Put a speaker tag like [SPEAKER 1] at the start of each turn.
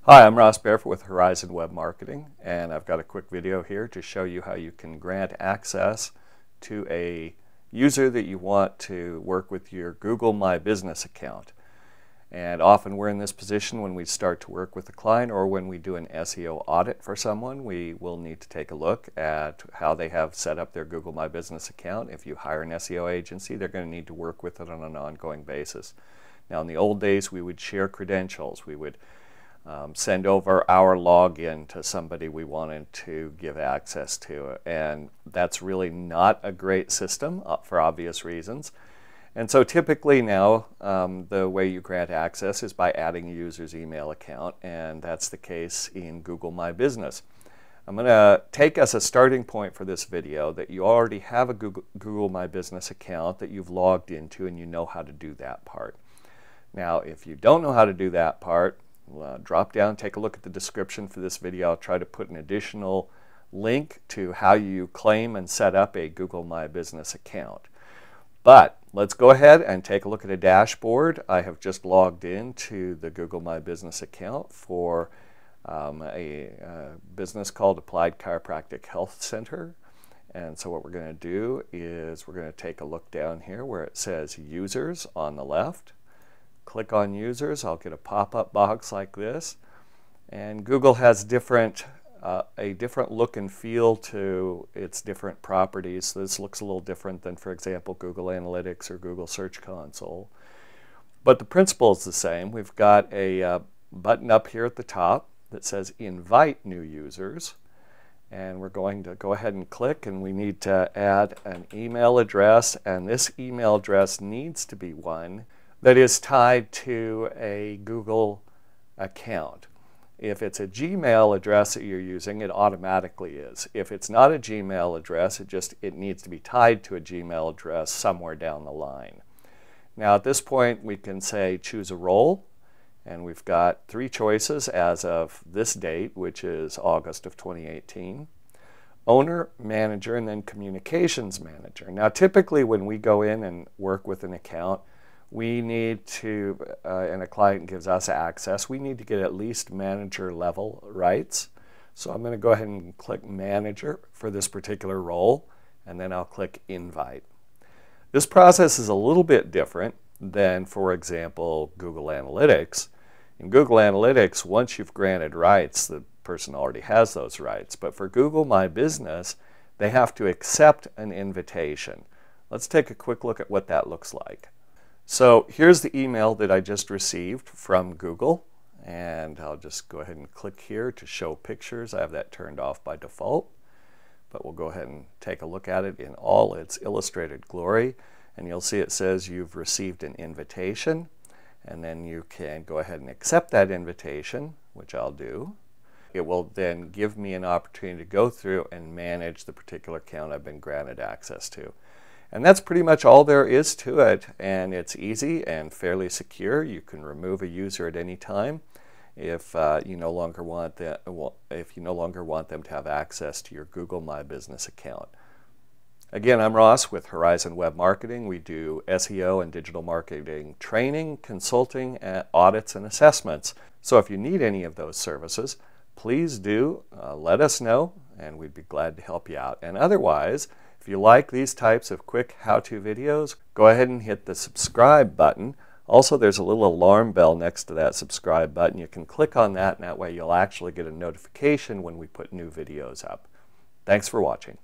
[SPEAKER 1] Hi, I'm Ross Barefoot with Horizon Web Marketing, and I've got a quick video here to show you how you can grant access to a user that you want to work with your Google My Business account. And often we're in this position when we start to work with a client or when we do an SEO audit for someone. We will need to take a look at how they have set up their Google My Business account. If you hire an SEO agency, they're going to need to work with it on an ongoing basis. Now, in the old days, we would share credentials. We would send over our login to somebody we wanted to give access to, and that's really not a great system for obvious reasons. And so typically now the way you grant access is by adding a user's email account, and that's the case in Google My Business. I'm going to take as a starting point for this video that you already have a Google My Business account that you've logged into and you know how to do that part. Now, if you don't know how to do that part, drop down, take a look at the description for this video. I'll try to put an additional link to how you claim and set up a Google My Business account. But let's go ahead and take a look at a dashboard. I have just logged into the Google My Business account for a business called Applied Chiropractic Health Center. And so what we're going to do is we're going to take a look down here where it says Users on the left. Click on Users. I'll get a pop-up box like this, and Google has a different look and feel to its different properties. So this looks a little different than, for example, Google Analytics or Google Search Console, but the principle is the same. We've got a button up here at the top that says Invite New Users, and we're going to go ahead and click, and we need to add an email address, and this email address needs to be one that is tied to a Google account. If it's a Gmail address that you're using, it automatically is. If it's not a Gmail address, it needs to be tied to a Gmail address somewhere down the line. Now at this point we can say choose a role, and we've got three choices as of this date, which is August of 2018. Owner, manager, and then communications manager. Now typically when we go in and work with an account, we need to, and a client gives us access, we need to get at least manager level rights. So I'm going to go ahead and click manager for this particular role, and then I'll click invite. This process is a little bit different than, for example, Google Analytics. In Google Analytics, once you've granted rights, the person already has those rights. But for Google My Business, they have to accept an invitation. Let's take a quick look at what that looks like. So here's the email that I just received from Google, and I'll just go ahead and click here to show pictures. I have that turned off by default, but we'll go ahead and take a look at it in all its illustrated glory, and you'll see it says you've received an invitation, and then you can go ahead and accept that invitation, which I'll do. It will then give me an opportunity to go through and manage the particular account I've been granted access to. And that's pretty much all there is to it, and it's easy and fairly secure. You can remove a user at any time if you no longer want them to have access to your Google My Business account. Again, I'm Ross with Horizon Web Marketing. We do SEO and digital marketing training, consulting, audits, and assessments. So if you need any of those services, please do let us know, and we'd be glad to help you out. And otherwise, if you like these types of quick how-to videos, go ahead and hit the subscribe button. Also, there's a little alarm bell next to that subscribe button. You can click on that, and that way you'll actually get a notification when we put new videos up. Thanks for watching.